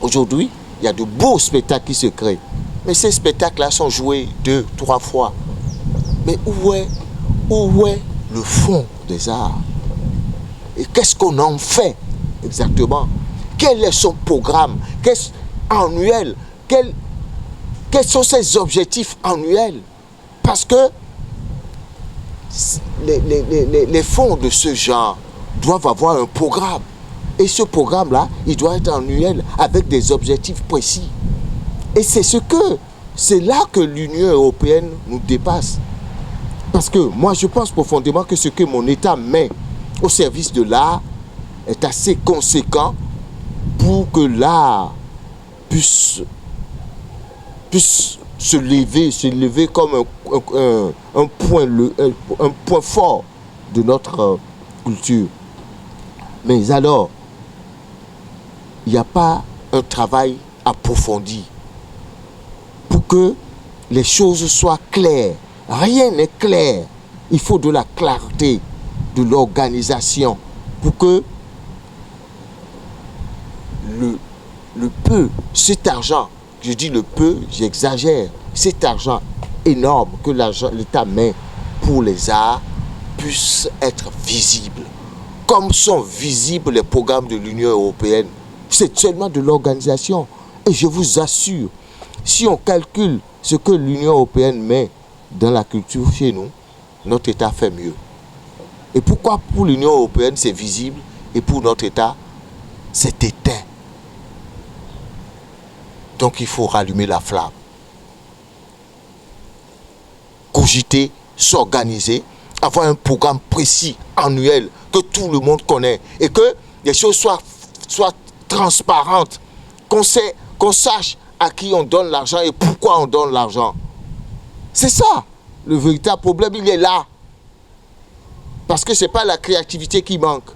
aujourd'hui, il y a de beaux spectacles qui se créent. Mais ces spectacles-là sont joués 2, 3 fois. Mais où est le fond des arts? Et qu'est-ce qu'on en fait exactement? Quel est son programme? annuel? Quels sont ces objectifs annuels? Parce que les fonds de ce genre doivent avoir un programme. Et ce programme-là, il doit être annuel avec des objectifs précis. Et c'est là que l'Union européenne nous dépasse. Parce que moi, je pense profondément que ce que mon État met au service de l'art est assez conséquent pour que l'art puisse se lever comme un point fort de notre culture. Mais alors, il n'y a pas un travail approfondi pour que les choses soient claires. Rien n'est clair. Il faut de la clarté, de l'organisation pour que le peu, cet argent, je dis le peu, j'exagère, cet argent énorme que l'État met pour les arts puisse être visible. Comme sont visibles les programmes de l'Union européenne. C'est seulement de l'organisation. Et je vous assure, si on calcule ce que l'Union européenne met dans la culture chez nous, notre État fait mieux. Et pourquoi pour l'Union européenne c'est visible et pour notre État c'est éteint? Donc il faut rallumer la flamme. Cogiter, s'organiser, avoir un programme précis, annuel, que tout le monde connaît. Et que les choses soient transparentes. Qu'on sache à qui on donne l'argent et pourquoi on donne l'argent. C'est ça. Le véritable problème, il est là. Parce que ce n'est pas la créativité qui manque.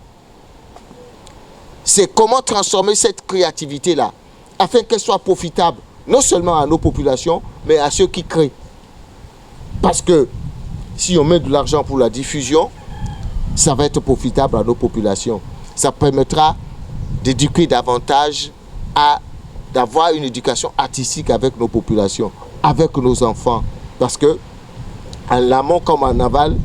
C'est comment transformer cette créativité-là afin qu'elle soit profitable, non seulement à nos populations, mais à ceux qui créent. Parce que si on met de l'argent pour la diffusion, ça va être profitable à nos populations. Ça permettra d'éduquer davantage, d'avoir une éducation artistique avec nos populations, avec nos enfants. Parce que en amont comme en aval,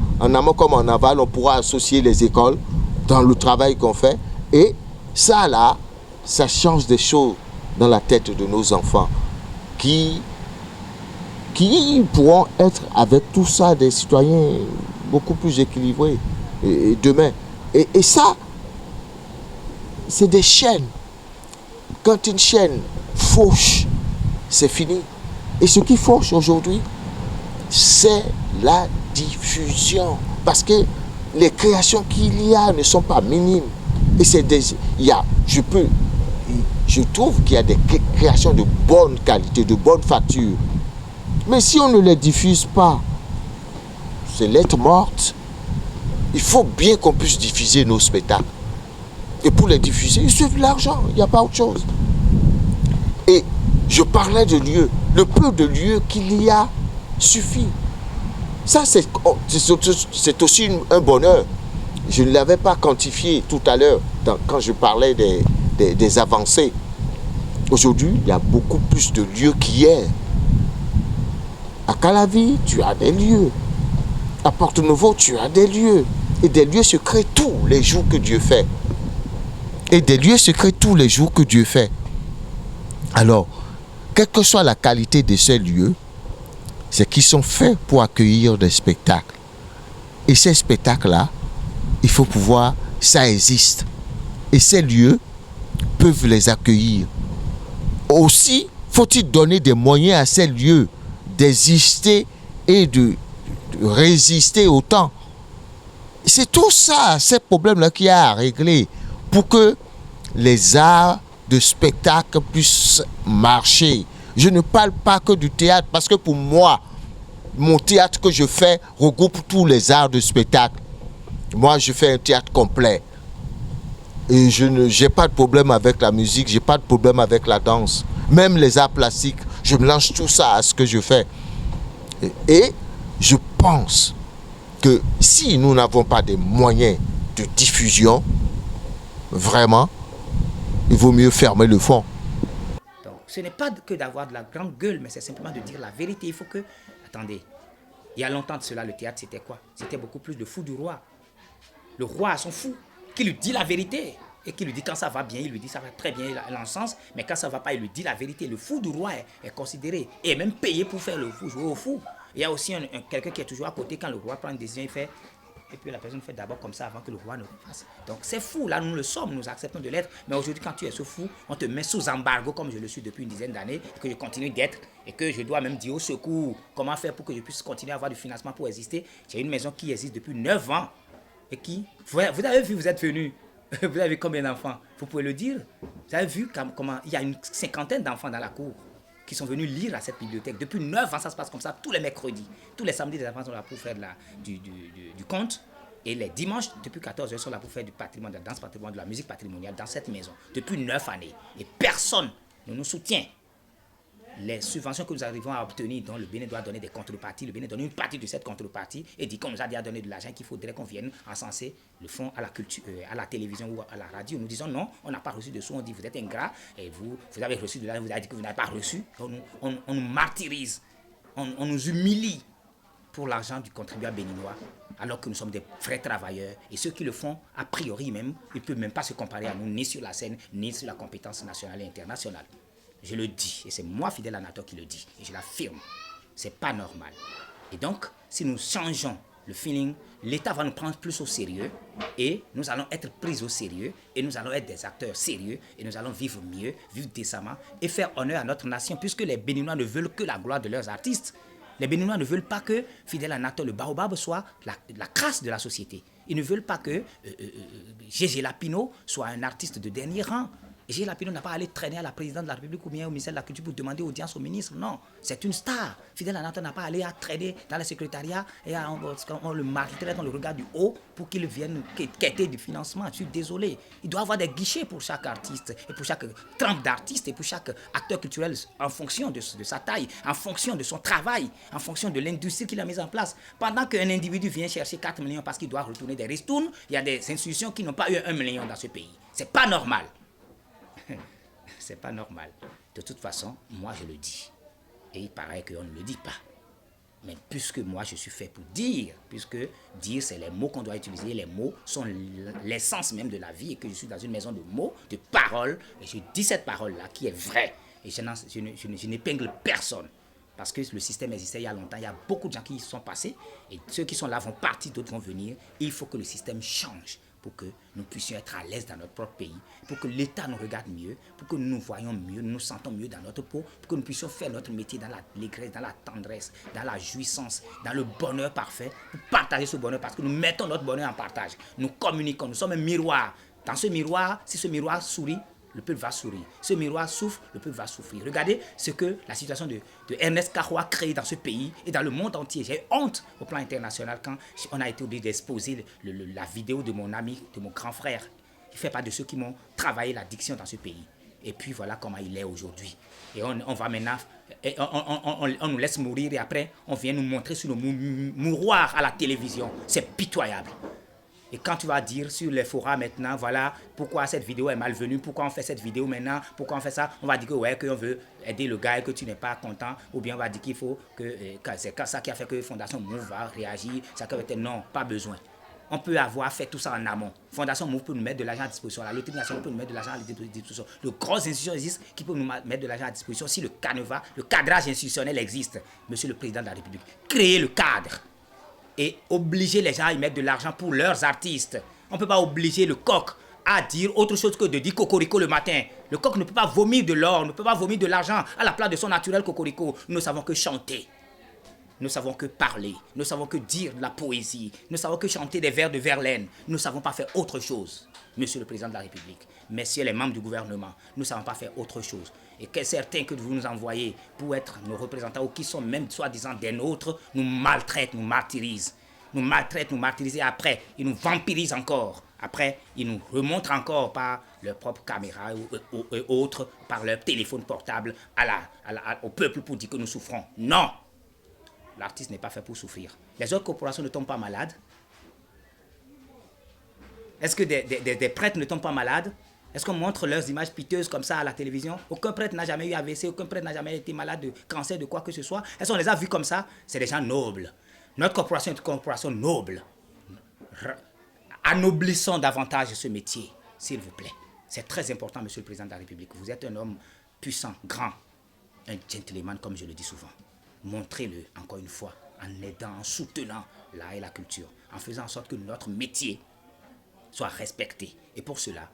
on pourra associer les écoles dans le travail qu'on fait. Et ça là, ça change des choses dans la tête de nos enfants qui pourront être avec tout ça des citoyens beaucoup plus équilibrés et demain. Et ça, c'est des chaînes. Quand une chaîne fauche, c'est fini. Et ce qui fauche aujourd'hui, c'est la diffusion. Parce que les créations qu'il y a ne sont pas minimes. Et je trouve qu'il y a des créations de bonne qualité, de bonne facture. Mais si on ne les diffuse pas, c'est lettre morte. Il faut bien qu'on puisse diffuser nos spectacles. Et pour les diffuser, il suffit de l'argent, il n'y a pas autre chose. Et je parlais de lieux. Le peu de lieux qu'il y a suffit. Ça, c'est aussi un bonheur. Je ne l'avais pas quantifié tout à l'heure quand je parlais des avancées. Aujourd'hui, il y a beaucoup plus de lieux qu'hier. À Calavi, tu as des lieux. À Porto-Novo, tu as des lieux. Et des lieux se créent tous les jours que Dieu fait. Alors, quelle que soit la qualité de ces lieux, c'est qu'ils sont faits pour accueillir des spectacles. Et ces spectacles-là, il faut pouvoir, ça existe. Et ces lieux peuvent les accueillir. Aussi, faut-il donner des moyens à ces lieux d'exister et de résister au temps. C'est tout ça, ces problèmes-là qu'il y a à régler pour que les arts de spectacle puissent marcher. Je ne parle pas que du théâtre, parce que pour moi, mon théâtre que je fais regroupe tous les arts de spectacle. Moi, je fais un théâtre complet. Et je n'ai pas de problème avec la musique, j'ai pas de problème avec la danse. Même les arts plastiques, je mélange tout ça à ce que je fais. Et je pense que si nous n'avons pas des moyens de diffusion, vraiment, il vaut mieux fermer le fond. Donc, ce n'est pas que d'avoir de la grande gueule, mais c'est simplement de dire la vérité. Il faut que... Attendez, il y a longtemps de cela, le théâtre, c'était quoi? C'était beaucoup plus le fou du roi. Le roi a son fou, qui lui dit la vérité. et qui lui dit quand ça va bien, il lui dit ça va très bien, il l'encense, mais quand ça va pas, il lui dit la vérité. Le fou du roi est considéré et même payé pour faire le fou, jouer au fou. Il y a aussi quelqu'un qui est toujours à côté quand le roi prend une décision, il fait, et puis la personne fait d'abord comme ça avant que le roi ne le fasse. Donc c'est fou, là nous le sommes, nous acceptons de l'être, mais aujourd'hui quand tu es ce fou, on te met sous embargo comme je le suis depuis une dizaine d'années, et que je continue d'être, et que je dois même dire au secours comment faire pour que je puisse continuer à avoir du financement pour exister. J'ai une maison qui existe depuis 9 ans, et qui, vous avez vu, vous êtes venus, vous avez combien d'enfants? Vous pouvez le dire. Vous avez vu comment il y a une cinquantaine d'enfants dans la cour qui sont venus lire à cette bibliothèque. Depuis 9 ans, ça se passe comme ça, tous les mercredis. Tous les samedis, les enfants sont là pour faire du conte. Et les dimanches, depuis 14 heures, sont là pour faire du patrimoine, de la danse patrimoniale, de la musique patrimoniale dans cette maison. Depuis 9 années. Et personne ne nous soutient. Les subventions que nous arrivons à obtenir, dont le Bénin doit donner des contreparties, le Bénin donne une partie de cette contrepartie et dit qu'on nous a déjà donné de l'argent qu'il faudrait qu'on vienne encenser le fonds à la culture, à la télévision ou à la radio. Nous disons non, on n'a pas reçu de sous, on dit vous êtes ingrat et vous avez reçu de l'argent, vous avez dit que vous n'avez pas reçu. On nous martyrise, on nous humilie pour l'argent du contribuable béninois, alors que nous sommes des vrais travailleurs. Et ceux qui le font, a priori même, ils ne peuvent même pas se comparer à nous, ni sur la scène, ni sur la compétence nationale et internationale. Je le dis, et c'est moi, Fidèle Anator, qui le dis, et je l'affirme. C'est pas normal. Et donc, si nous changeons le feeling, l'État va nous prendre plus au sérieux, et nous allons être pris au sérieux, et nous allons être des acteurs sérieux, et nous allons vivre mieux, vivre décemment, et faire honneur à notre nation, puisque les Béninois ne veulent que la gloire de leurs artistes. Les Béninois ne veulent pas que Fidèle Anator, le baobab, soit la crasse de la société. Ils ne veulent pas que Gégé Lapino soit un artiste de dernier rang. Gégé Lapino n'a pas allé traîner à la présidente de la République ou bien au ministère de la Culture pour demander audience au ministre. Non, c'est une star. Fidèle Anator n'a pas allé à traîner dans le secrétariat et on le maltraite, on le regarde du haut pour qu'il vienne quêter du financement. Je suis désolé. Il doit y avoir des guichets pour chaque artiste et pour chaque trempe d'artiste et pour chaque acteur culturel en fonction de sa taille, en fonction de son travail, en fonction de l'industrie qu'il a mise en place. Pendant qu'un individu vient chercher 4 millions parce qu'il doit retourner des ristournes, il y a des institutions qui n'ont pas eu 1 million dans ce pays. C'est pas normal. C'est pas normal. De toute façon, moi je le dis. Et il paraît qu'on ne le dit pas. Mais puisque moi je suis fait pour dire, puisque dire c'est les mots qu'on doit utiliser, les mots sont l'essence même de la vie et que je suis dans une maison de mots, de paroles, et je dis cette parole-là qui est vraie. Et je n'épingle personne. Parce que le système existait il y a longtemps, il y a beaucoup de gens qui y sont passés, et ceux qui sont là vont partir, d'autres vont venir. Il faut que le système change pour que nous puissions être à l'aise dans notre propre pays, pour que l'État nous regarde mieux, pour que nous nous voyons mieux, nous nous sentons mieux dans notre peau, pour que nous puissions faire notre métier dans l'allégresse, dans la tendresse, dans la jouissance, dans le bonheur parfait, pour partager ce bonheur, parce que nous mettons notre bonheur en partage. Nous communiquons, nous sommes un miroir. Dans ce miroir, si ce miroir sourit, le peuple va sourire. Ce miroir souffre, le peuple va souffrir. Regardez ce que la situation de Ernest Kahwa a créé dans ce pays et dans le monde entier. J'ai honte au plan international quand on a été obligé d'exposer la vidéo de mon ami, de mon grand frère, qui fait partie de ceux qui m'ont travaillé l'addiction dans ce pays. Et puis voilà comment il est aujourd'hui. Et on va maintenant, on nous laisse mourir et après on vient nous montrer sur le mouroir à la télévision. C'est pitoyable. Et quand tu vas dire sur les forums maintenant, voilà pourquoi cette vidéo est malvenue, pourquoi on fait cette vidéo maintenant, pourquoi on fait ça, on va dire que ouais, qu'on veut aider le gars et que tu n'es pas content, ou bien on va dire qu'il faut que c'est ça qui a fait que Fondation Move va réagir, ça qui a été non, pas besoin. On peut avoir fait tout ça en amont. Fondation Move peut nous mettre de l'argent à disposition, la Loterie nationale peut nous mettre de l'argent à disposition. De grosses institutions existent qui peuvent nous mettre de l'argent à disposition si le cadrage institutionnel existe. Monsieur le Président de la République, créez le cadre. Et obliger les gens à y mettre de l'argent pour leurs artistes. On ne peut pas obliger le coq à dire autre chose que de dire cocorico le matin. Le coq ne peut pas vomir de l'or, ne peut pas vomir de l'argent à la place de son naturel cocorico. Nous ne savons que chanter. Nous ne savons que parler. Nous ne savons que dire de la poésie. Nous ne savons que chanter des vers de Verlaine. Nous ne savons pas faire autre chose, Monsieur le Président de la République. Messieurs les membres du gouvernement, nous ne savons pas faire autre chose. Et que certains que vous nous envoyez pour être nos représentants ou qui sont même soi-disant des nôtres, nous maltraitent, nous martyrisent. Nous maltraitent, nous martyrisent et après, ils nous vampirisent encore. Après, ils nous remontrent encore par leur propre caméra ou autres, par leur téléphone portable au peuple pour dire que nous souffrons. Non! L'artiste n'est pas fait pour souffrir. Les autres corporations ne tombent pas malades. Est-ce que des prêtres ne tombent pas malades? Est-ce qu'on montre leurs images piteuses comme ça à la télévision? Aucun prêtre n'a jamais eu AVC, aucun prêtre n'a jamais été malade de cancer, de quoi que ce soit. Est-ce qu'on les a vus comme ça? C'est des gens nobles. Notre corporation est une corporation noble. Anoblissons davantage ce métier. s'il vous plaît. C'est très important, Monsieur le Président de la République. Vous êtes un homme puissant, grand, un gentleman, comme je le dis souvent. Montrez-le, encore une fois, en aidant, en soutenant l'art et la culture, en faisant en sorte que notre métier soit respecté. Et pour cela,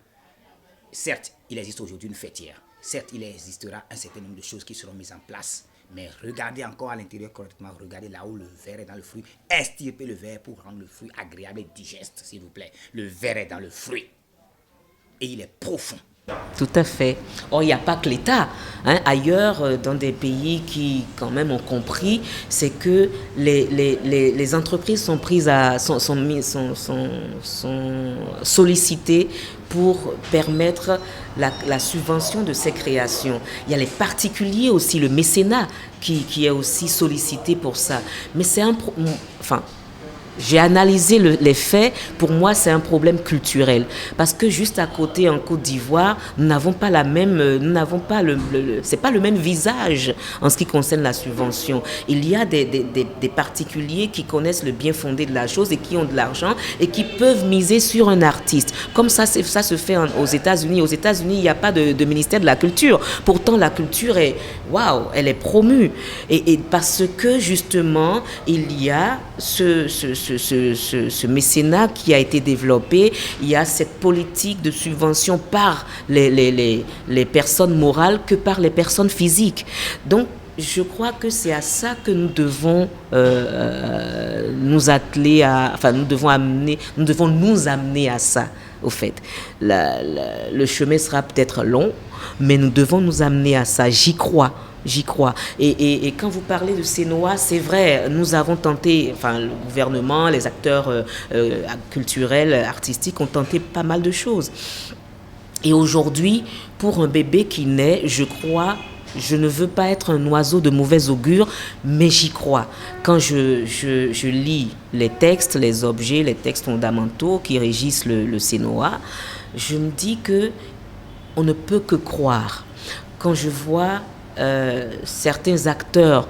certes, il existe aujourd'hui une fêtière. Certes, il existera un certain nombre de choses qui seront mises en place. Mais regardez encore à l'intérieur correctement, regardez là où le verre est dans le fruit. Estirpez le verre pour rendre le fruit agréable et digeste, s'il vous plaît. Le verre est dans le fruit. Et il est profond. Tout à fait. Or, il n'y a pas que l'État. Ailleurs, dans des pays qui, quand même, ont compris, c'est que les entreprises sont sollicitées pour permettre la subvention de ces créations. Il y a les particuliers aussi, le mécénat, qui est aussi sollicité pour ça. Mais c'est j'ai analysé les faits. Pour moi, c'est un problème culturel. Parce que juste à côté, en Côte d'Ivoire, nous n'avons pas c'est pas le même visage en ce qui concerne la subvention. Il y a des particuliers qui connaissent le bien fondé de la chose et qui ont de l'argent et qui peuvent miser sur un artiste. Comme ça se fait aux États-Unis. Aux États-Unis, il n'y a pas de ministère de la culture. Pourtant, la culture elle est promue. Et parce que, justement, il y a ce mécénat qui a été développé, il y a cette politique de subvention par les personnes morales que par les personnes physiques. Donc, je crois que c'est à ça que nous devons nous atteler nous devons nous amener à ça, au fait. Le chemin sera peut-être long, mais nous devons nous amener à ça. J'y crois. Et quand vous parlez de Cénoa, c'est vrai, nous avons tenté, le gouvernement, les acteurs culturels, artistiques ont tenté pas mal de choses. Et aujourd'hui, pour un bébé qui naît, je crois, je ne veux pas être un oiseau de mauvais augure, mais j'y crois. Quand je lis les textes, les objets, les textes fondamentaux qui régissent le Cénoa, je me dis que on ne peut que croire. Quand je vois certains acteurs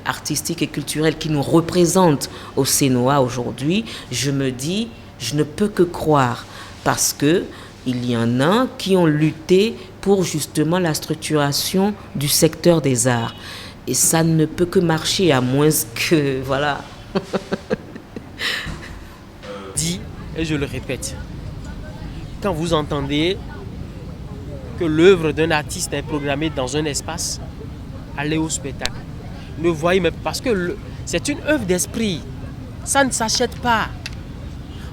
artistiques et culturels qui nous représentent au Cénoa aujourd'hui, je me dis, je ne peux que croire, parce que il y en a qui ont lutté pour justement la structuration du secteur des arts. Et ça ne peut que marcher, à moins que, voilà. Dit, et je le répète, quand vous entendez que l'œuvre d'un artiste est programmée dans un espace, allez au spectacle. Ne voyez même, parce que c'est une œuvre d'esprit. Ça ne s'achète pas.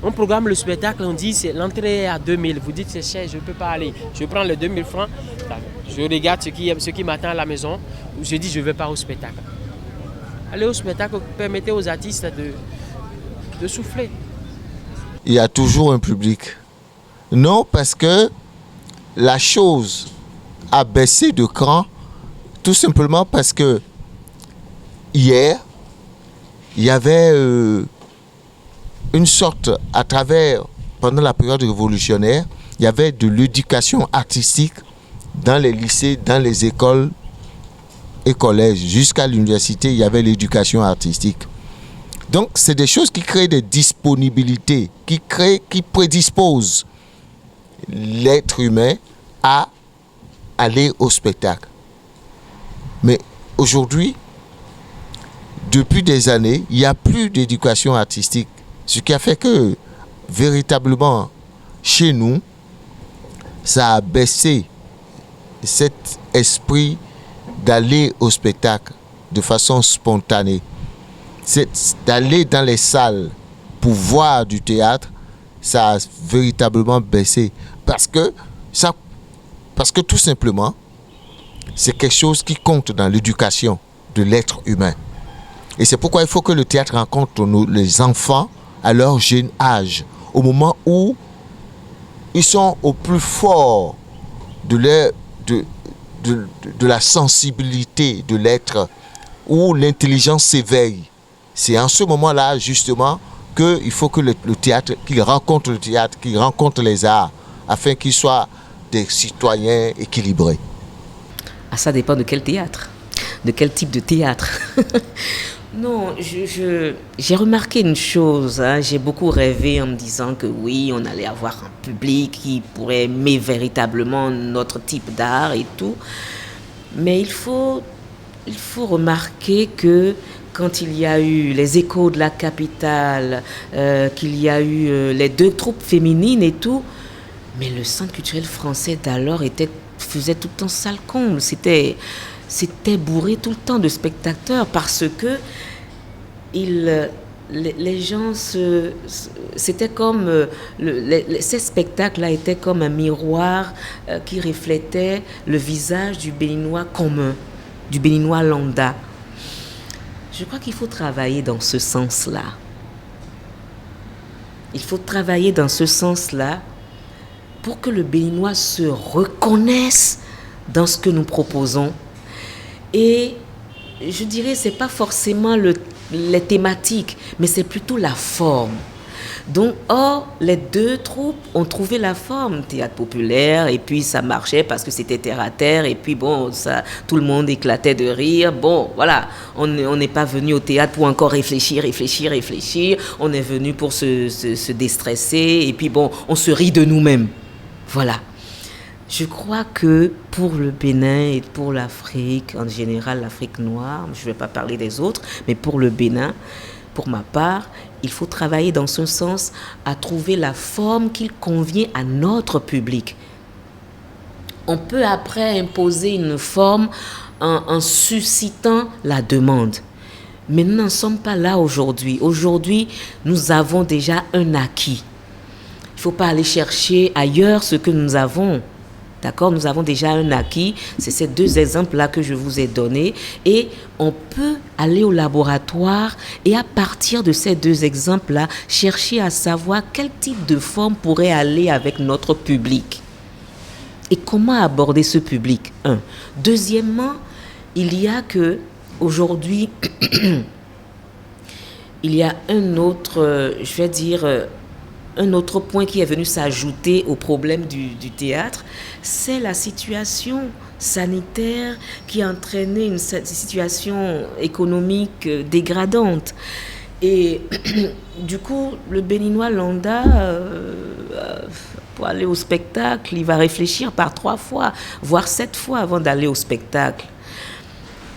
On programme le spectacle, on dit c'est l'entrée est à 2000. Vous dites c'est cher, je ne peux pas aller. Je prends les 2000 francs, je regarde ce qui m'attend à la maison. Je dis je ne vais pas au spectacle. Allez au spectacle, permettez aux artistes de souffler. Il y a toujours un public. Non, parce que la chose a baissé de cran, tout simplement parce que hier, il y avait une sorte, pendant la période révolutionnaire, il y avait de l'éducation artistique dans les lycées, dans les écoles et collèges. Jusqu'à l'université, il y avait l'éducation artistique. Donc, c'est des choses qui créent des disponibilités, qui prédisposent l'être humain à aller au spectacle. Mais aujourd'hui, depuis des années, il n'y a plus d'éducation artistique. Ce qui a fait que, véritablement, chez nous, ça a baissé cet esprit d'aller au spectacle de façon spontanée. C'est d'aller dans les salles pour voir du théâtre, ça a véritablement baissé. Parce que tout simplement, c'est quelque chose qui compte dans l'éducation de l'être humain. Et c'est pourquoi il faut que le théâtre rencontre les enfants à leur jeune âge, au moment où ils sont au plus fort de la sensibilité de l'être, où l'intelligence s'éveille. C'est en ce moment-là, justement, qu'il faut que le théâtre, qu'il rencontre le théâtre, qu'il rencontre les arts, afin qu'ils soient des citoyens équilibrés. Ah, ça dépend de quel théâtre, de quel type de théâtre. Non, j'ai remarqué une chose, hein. J'ai beaucoup rêvé en me disant que oui, on allait avoir un public qui pourrait aimer véritablement notre type d'art et tout. Mais il faut remarquer que quand il y a eu les Échos de la capitale, qu'il y a eu les 2 troupes féminines et tout, mais le Centre culturel français d'alors faisait tout le temps sale comble. C'était bourré tout le temps de spectateurs parce que les gens c'était comme ces spectacles-là étaient comme un miroir qui reflétait le visage du Béninois commun, du Béninois lambda. Je crois qu'il faut travailler dans ce sens-là. Il faut travailler dans ce sens-là pour que le Béninois se reconnaisse dans ce que nous proposons. Et je dirais, c'est pas forcément les thématiques, mais c'est plutôt la forme. Donc, les 2 troupes ont trouvé la forme, théâtre populaire, et puis ça marchait parce que c'était terre à terre, et puis bon, ça, tout le monde éclatait de rire. Bon, voilà, on n'est pas venu au théâtre pour encore réfléchir. On est venu pour se déstresser, et puis bon, on se rit de nous-mêmes. Voilà. Je crois que pour le Bénin et pour l'Afrique, en général l'Afrique noire, je ne vais pas parler des autres, mais pour le Bénin, pour ma part, il faut travailler dans ce sens à trouver la forme qui convient à notre public. On peut après imposer une forme en suscitant la demande. Mais nous n'en sommes pas là aujourd'hui. Aujourd'hui, nous avons déjà un acquis. Il ne faut pas aller chercher ailleurs ce que nous avons. D'accord, nous avons déjà un acquis, c'est ces 2 exemples-là que je vous ai donnés et on peut aller au laboratoire et à partir de ces 2 exemples-là, chercher à savoir quel type de forme pourrait aller avec notre public et comment aborder ce public. Deuxièmement, il y a que aujourd'hui, il y a un autre, un autre point qui est venu s'ajouter au problème du théâtre, c'est la situation sanitaire qui a entraîné une situation économique dégradante. Et du coup, le Béninois lambda, pour aller au spectacle, il va réfléchir par 3 fois, voire 7 fois avant d'aller au spectacle.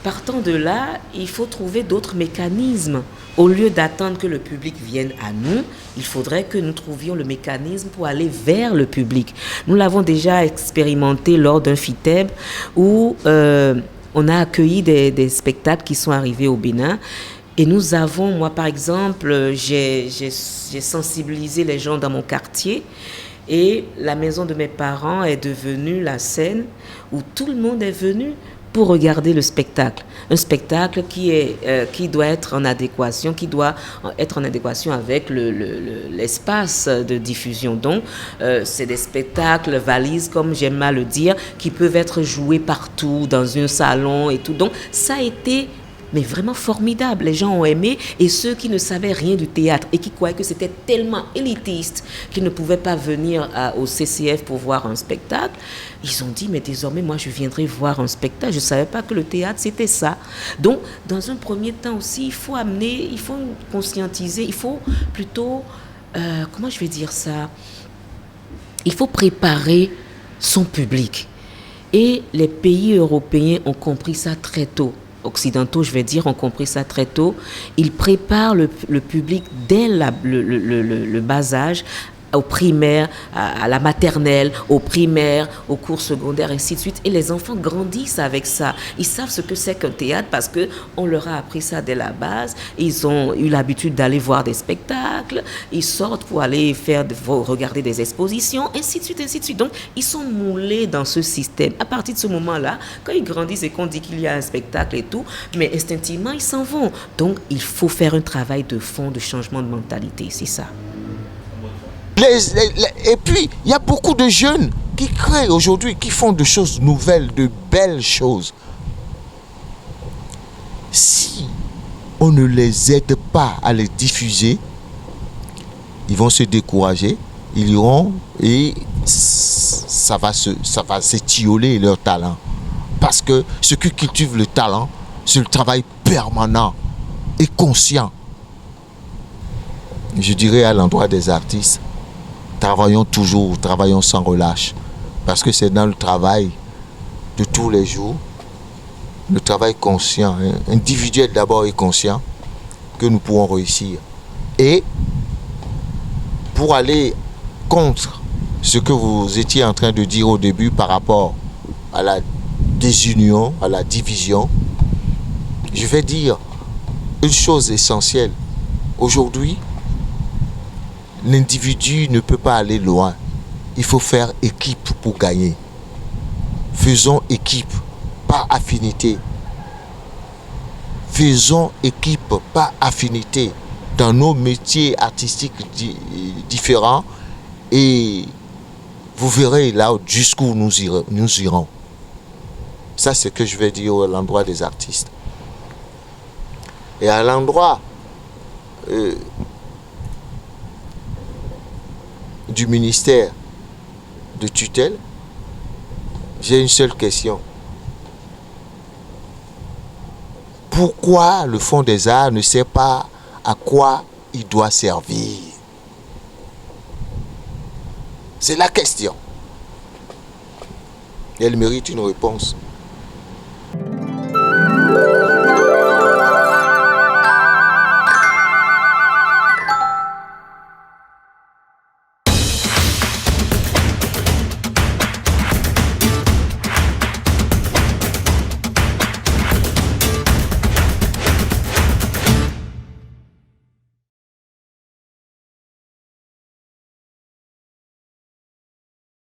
Partant de là, il faut trouver d'autres mécanismes. Au lieu d'attendre que le public vienne à nous, il faudrait que nous trouvions le mécanisme pour aller vers le public. Nous l'avons déjà expérimenté lors d'un FITEB où on a accueilli des spectacles qui sont arrivés au Bénin. Et nous avons, moi par exemple, j'ai sensibilisé les gens dans mon quartier. Et la maison de mes parents est devenue la scène où tout le monde est venu pour regarder le spectacle. Un spectacle qui doit être en adéquation, avec l'espace de diffusion. Donc, c'est des spectacles valises, comme j'aime à le dire, qui peuvent être joués partout, dans un salon et tout. Donc, ça a été mais vraiment formidable. Les gens ont aimé et ceux qui ne savaient rien du théâtre et qui croyaient que c'était tellement élitiste qu'ils ne pouvaient pas venir au CCF pour voir un spectacle, ils ont dit mais désormais moi je viendrai voir un spectacle. Je ne savais pas que le théâtre c'était ça. Donc dans un premier temps aussi il faut conscientiser, il faut plutôt, comment je vais dire ça, il faut préparer son public. Et les pays européens ont compris ça très tôt. Occidentaux, je vais dire, ont compris ça très tôt. Ils préparent le public dès le bas âge, au primaire, à la maternelle, au primaire, au cours secondaire, ainsi de suite. Et les enfants grandissent avec ça. Ils savent ce que c'est qu'un théâtre parce qu'on leur a appris ça dès la base. Ils ont eu l'habitude d'aller voir des spectacles. Ils sortent pour aller regarder des expositions, ainsi de suite, ainsi de suite. Donc, ils sont moulés dans ce système. À partir de ce moment-là, quand ils grandissent et qu'on dit qu'il y a un spectacle et tout, mais instinctivement, ils s'en vont. Donc, il faut faire un travail de fond, de changement de mentalité. C'est ça. Et puis, il y a beaucoup de jeunes qui créent aujourd'hui, qui font de choses nouvelles, de belles choses. Si on ne les aide pas à les diffuser, ils vont se décourager, ils iront et ça va s'étioler leur talent. Parce que ce qui cultive le talent, c'est le travail permanent. et conscient. Je dirais à l'endroit des artistes, travaillons toujours, travaillons sans relâche. Parce que c'est dans le travail de tous les jours, le travail conscient, individuel d'abord et conscient, que nous pourrons réussir. Et pour aller contre ce que vous étiez en train de dire au début par rapport à la désunion, à la division, je vais dire une chose essentielle. Aujourd'hui, l'individu ne peut pas aller loin. Il faut faire équipe pour gagner. Faisons équipe, pas affinité. Faisons équipe, pas affinité, dans nos métiers artistiques différents, et vous verrez là jusqu'où nous irons. Ça, c'est ce que je vais dire à l'endroit des artistes. Et à l'endroit du ministère de tutelle, j'ai une seule question. Pourquoi le Fonds des Arts ne sait pas à quoi il doit servir? C'est la question. Elle mérite une réponse.